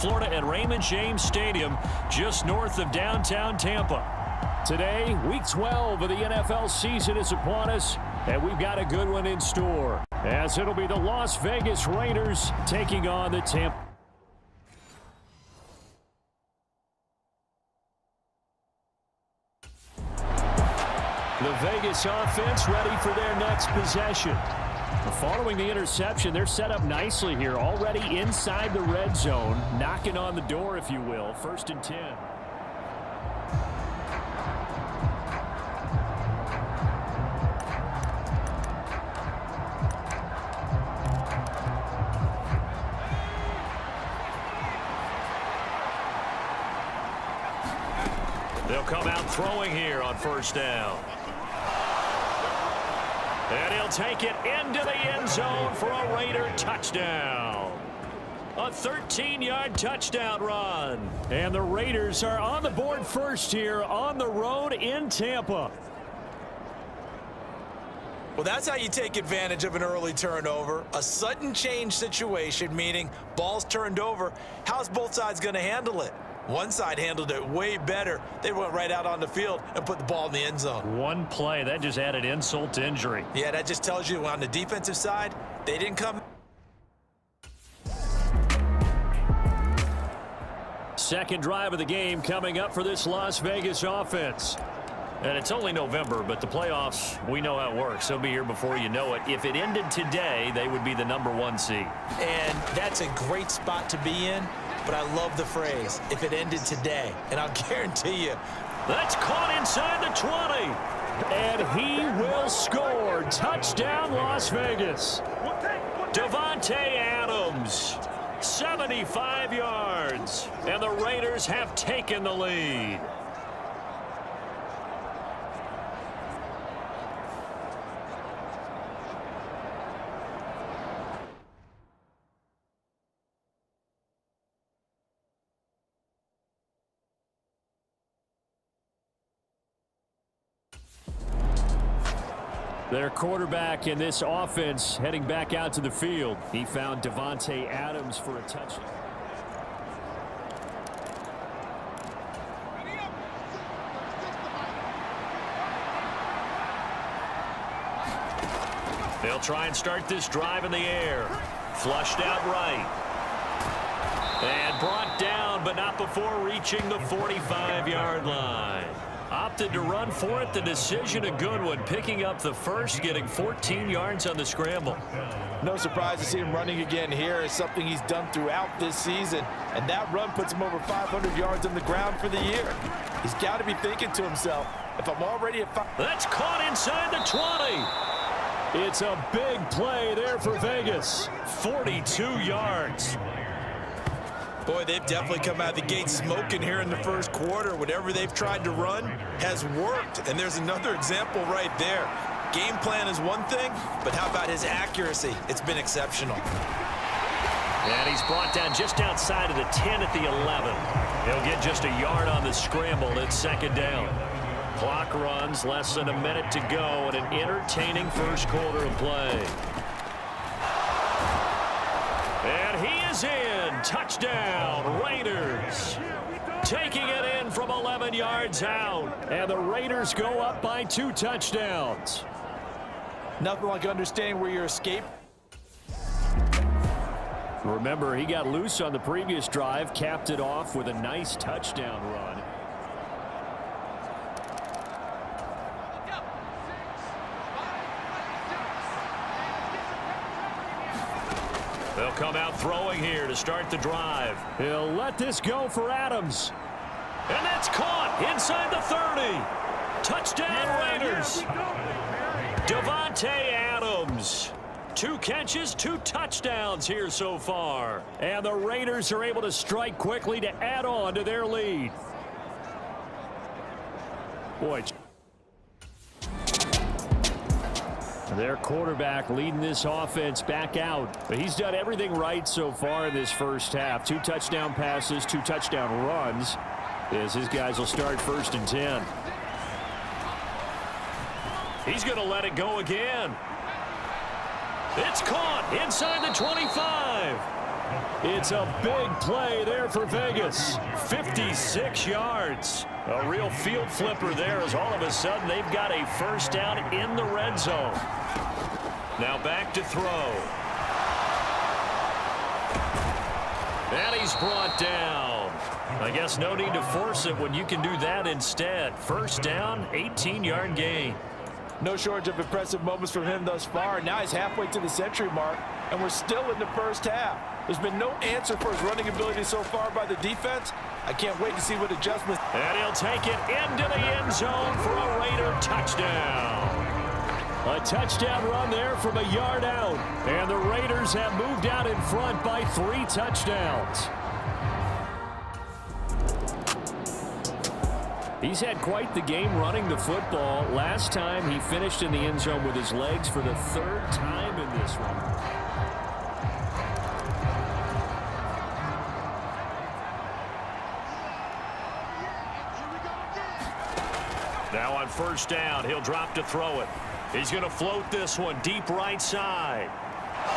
Florida at Raymond James Stadium, just north of downtown Tampa. Today, Week 12 of the NFL season is upon us, and we've got a good one in store, as it'll be the Las Vegas Raiders taking on the Tampa. The Vegas offense ready for their next possession. Following the interception, they're set up nicely here, already inside the red zone, knocking on the door, if you will. 1st and 10. They'll come out throwing here on 1st down. And he'll take it into the end zone for a Raider touchdown. A 13-yard touchdown run. And the Raiders are on the board first here on the road in Tampa. Well, that's how you take advantage of an early turnover. A sudden change situation, meaning ball's turned over. How's both sides going to handle it? One side handled it way better. They went right out on the field and put the ball in the end zone. One play, that just added insult to injury. Yeah, that just tells you on the defensive side, they didn't come. Second drive of the game coming up for this Las Vegas offense. And it's only November, but the playoffs, we know how it works. They'll be here before you know it. If it ended today, they would be the #1 seed. And that's a great spot to be in. But I love the phrase, if it ended today. And I'll guarantee you. That's caught inside the 20. And he will score. Touchdown, Las Vegas. Davante Adams, 75 yards. And the Raiders have taken the lead. Their quarterback in this offense heading back out to the field. He found Davante Adams for a touchdown. They'll try and start this drive in the air. Flushed out right. And brought down, but not before reaching the 45-yard line. Opted to run for it. The decision a good one. Picking up the first, getting 14 yards on the scramble. No surprise to see him running again here. It's something he's done throughout this season. And that run puts him over 500 yards on the ground for the year. He's got to be thinking to himself, if I'm already at 5... That's caught inside the 20. It's a big play there for Vegas. 42 yards. Boy, they've definitely come out of the gate smoking here in the first quarter. Whatever they've tried to run has worked. And there's another example right there. Game plan is one thing, but how about his accuracy? It's been exceptional. And he's brought down just outside of the 10 at the 11. He'll get just a yard on the scramble. It's 2nd down. Clock runs, less than a minute to go, and an entertaining first quarter of play. And he is in. Touchdown, Raiders. Taking it in from 11 yards out. And the Raiders go up by 2 touchdowns. Nothing like understanding where your escape. Remember, he got loose on the previous drive, capped it off with a nice touchdown run. They'll come out throwing here to start the drive. He'll let this go for Adams. And that's caught inside the 30. Touchdown, Raiders. Davante Adams. 2 catches, 2 touchdowns here so far. And the Raiders are able to strike quickly to add on to their lead. Boy. Their quarterback leading this offense back out. But he's done everything right so far in this first half. 2 touchdown passes, 2 touchdown runs. As his guys will start 1st and 10. He's going to let it go again. It's caught inside the 25. It's a big play there for Vegas. 56 yards. A real field flipper there as all of a sudden they've got a first down in the red zone. Now back to throw. And he's brought down. I guess no need to force it when you can do that instead. First down, 18-yard gain. No shortage of impressive moments from him thus far. Now he's halfway to the century mark, and we're still in the first half. There's been no answer for his running ability so far by the defense. I can't wait to see what adjustments. And he'll take it into the end zone for a Raider touchdown. A touchdown run there from a yard out. And the Raiders have moved out in front by 3 touchdowns. He's had quite the game running the football. Last time he finished in the end zone with his legs for the 3rd time in this one. Now on first down, he'll drop to throw it. He's going to float this one deep right side.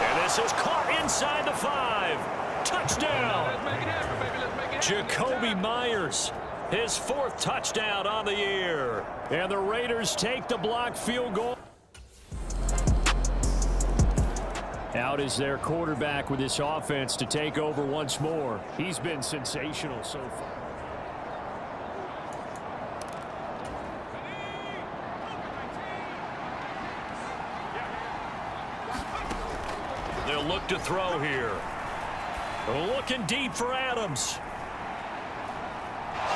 And this is caught inside the 5. Touchdown. Jacoby Myers. His 4th touchdown on the year. And the Raiders take the blocked field goal. Out is their quarterback with this offense to take over once more. He's been sensational so far. They'll look to throw here. Looking deep for Adams.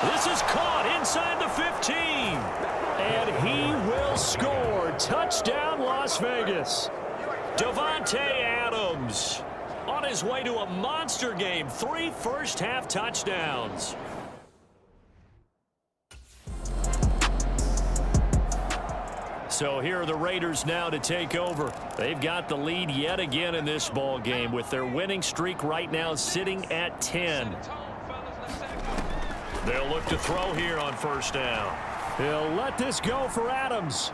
This is caught inside the 15. And he will score. Touchdown, Las Vegas. Davante Adams on his way to a monster game. 3 first-half touchdowns. So here are the Raiders now to take over. They've got the lead yet again in this ball game with their winning streak right now sitting at 10. They'll look to throw here on first down. He'll let this go for Adams.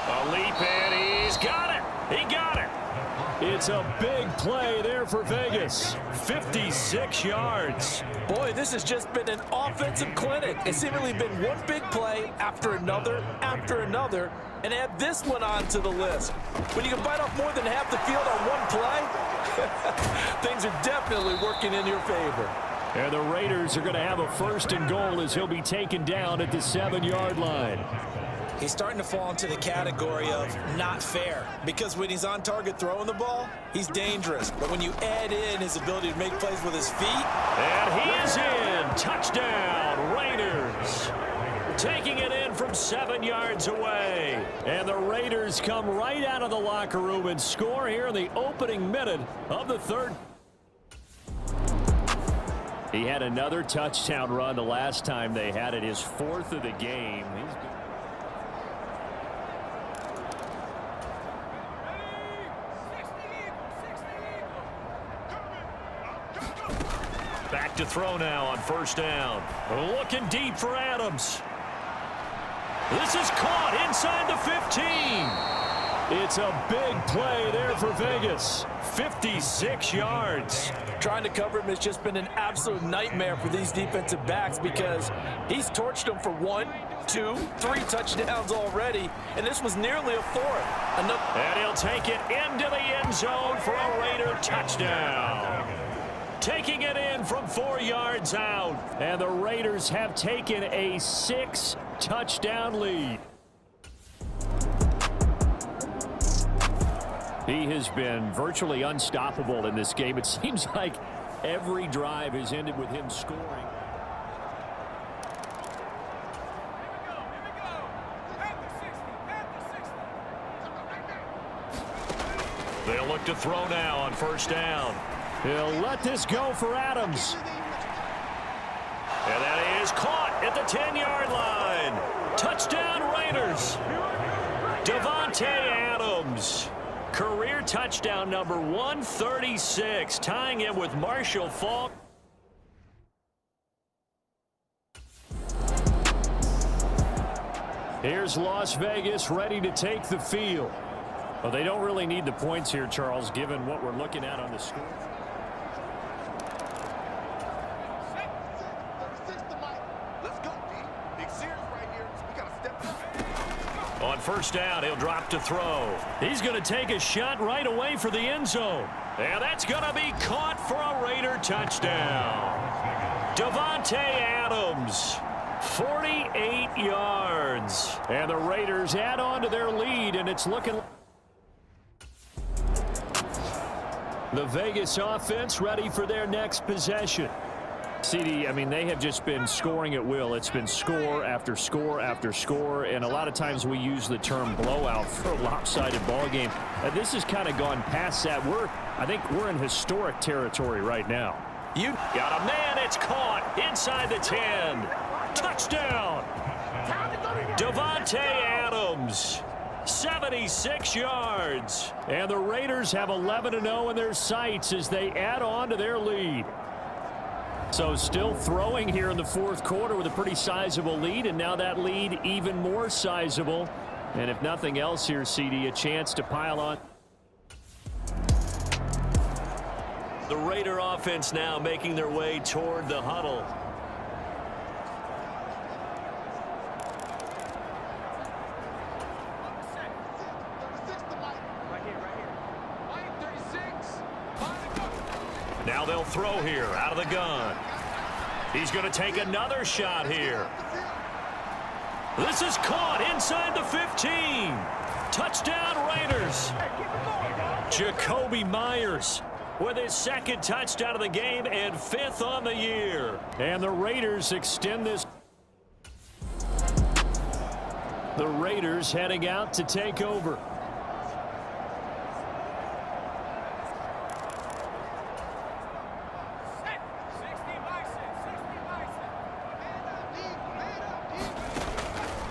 A leap, and he's got it. He got it. It's a big play there for Vegas. 56 yards. Boy, this has just been an offensive clinic. It's seemingly been one big play after another, and add this one onto the list. When you can bite off more than half the field on one play, things are definitely working in your favor. And the Raiders are going to have a 1st and goal as he'll be taken down at the 7-yard line. He's starting to fall into the category of not fair, because when he's on target throwing the ball, he's dangerous. But when you add in his ability to make plays with his feet. And he is in. Touchdown, Raiders. Taking it in from 7 yards away. And the Raiders come right out of the locker room and score here in the opening minute of the 3rd. He had another touchdown run the last time they had it, his 4th of the game. Back to throw now on first down. Looking deep for Adams. This is caught inside the 15. It's a big play there for Vegas. 56 yards. Trying to cover him has just been an absolute nightmare for these defensive backs because he's torched them for 1, 2, 3 touchdowns already, and this was nearly a 4th. And he'll take it into the end zone for a Raider touchdown. Taking it in from 4 yards out. And the Raiders have taken a 6-touchdown lead. He has been virtually unstoppable in this game. It seems like every drive has ended with him scoring. They'll look to throw now on first down. He'll let this go for Adams. And that is caught at the 10-yard line. Touchdown, Raiders. Davante Adams. Career touchdown number 136, tying him with Marshall Faulk. Here's Las Vegas ready to take the field. Well, they don't really need the points here, Charles, given what we're looking at on the score. On first down, he'll drop to throw. He's going to take a shot right away for the end zone. And that's going to be caught for a Raider touchdown. Davante Adams, 48 yards. And the Raiders add on to their lead, and it's looking... The Vegas offense ready for their next possession. CD, I mean, they have just been scoring at will. It's been score after score after score, and a lot of times we use the term blowout for a lopsided ball game. This has kind of gone past that. I think we're in historic territory right now. You got a man, it's caught inside the 10. Touchdown! Davante Adams, 76 yards. And the Raiders have 11-0 in their sights as they add on to their lead. So still throwing here in the fourth quarter with a pretty sizable lead, and now that lead even more sizable. And if nothing else here, CD, a chance to pile on. The Raider offense now making their way toward the huddle. Now they'll throw here out of the gun. He's going to take another shot here. This is caught inside the 15. Touchdown Raiders. Jacoby Myers with his second touchdown of the game and 5th on the year. And the Raiders extend this. The Raiders heading out to take over.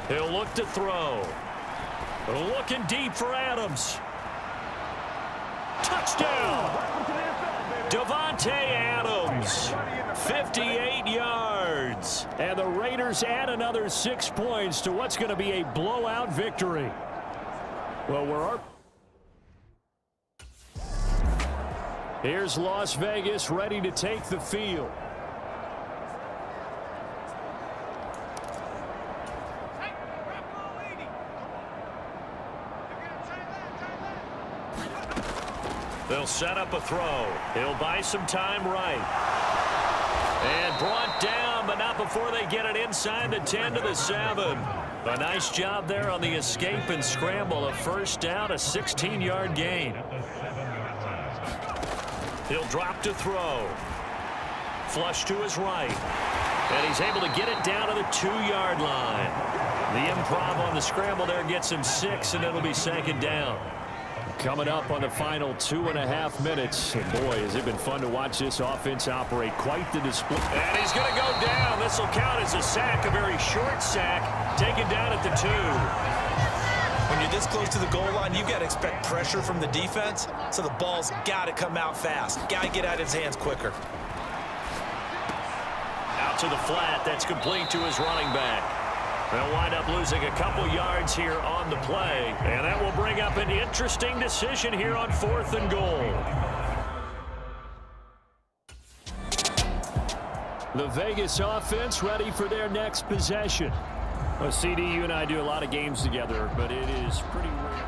He'll look to throw. Looking deep for Adams. Touchdown! Davante Adams, 58 yards. And the Raiders add another 6 points to what's going to be a blowout victory. Well, here's Las Vegas ready to take the field. They'll set up a throw. He'll buy some time right. And brought down, but not before they get it inside the 10 to the 7. A nice job there on the escape and scramble. A first down, a 16-yard gain. He'll drop to throw. Flush to his right. And he's able to get it down to the 2-yard line. The improv on the scramble there gets him 6, and it'll be second down. Coming up on the final 2.5 minutes. And boy, has it been fun to watch this offense operate. Quite the display. And he's going to go down. This will count as a sack, a very short sack. Taken down at the 2. When you're this close to the goal line, you got to expect pressure from the defense. So the ball's got to come out fast. Got to get out of his hands quicker. Out to the flat. That's complete to his running back. They'll wind up losing a couple yards here on the play. And that will bring up an interesting decision here on 4th and goal. The Vegas offense ready for their next possession. Well, CD, you and I do a lot of games together, but it is pretty rare.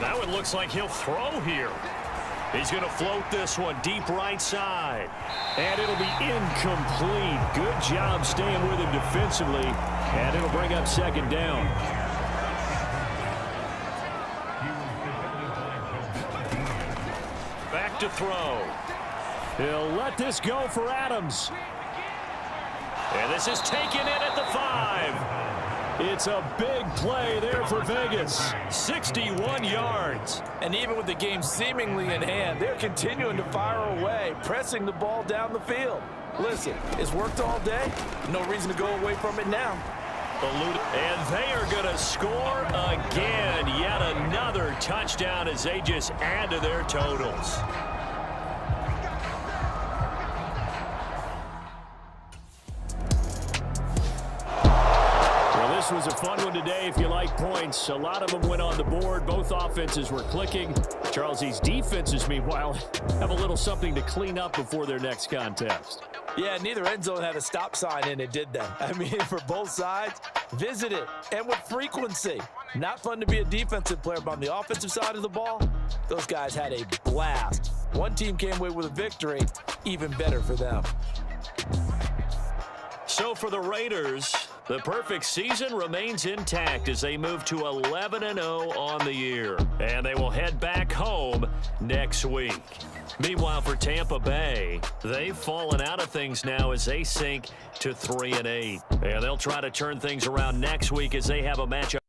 That one looks like he'll throw here. He's going to float this one deep right side. And it'll be incomplete. Good job staying with him defensively. And it'll bring up second down. Back to throw. He'll let this go for Adams. And this is taken in at the 5. It's a big play there for Vegas. 61 yards. And even with the game seemingly in hand, they're continuing to fire away, pressing the ball down the field. Listen, it's worked all day. No reason to go away from it now. And they are going to score again. Yet another touchdown as they just add to their totals. This was a fun one today if you like points. A lot of them went on the board. Both offenses were clicking. Charles, these defenses, meanwhile, have a little something to clean up before their next contest. Yeah, neither end zone had a stop sign in it, did they? I mean, for both sides, visit it, and with frequency. Not fun to be a defensive player, but on the offensive side of the ball, those guys had a blast. One team came away with a victory, even better for them. So for the Raiders, the perfect season remains intact as they move to 11-0 on the year. And they will head back home next week. Meanwhile, for Tampa Bay, they've fallen out of things now as they sink to 3-8. And they'll try to turn things around next week as they have a matchup.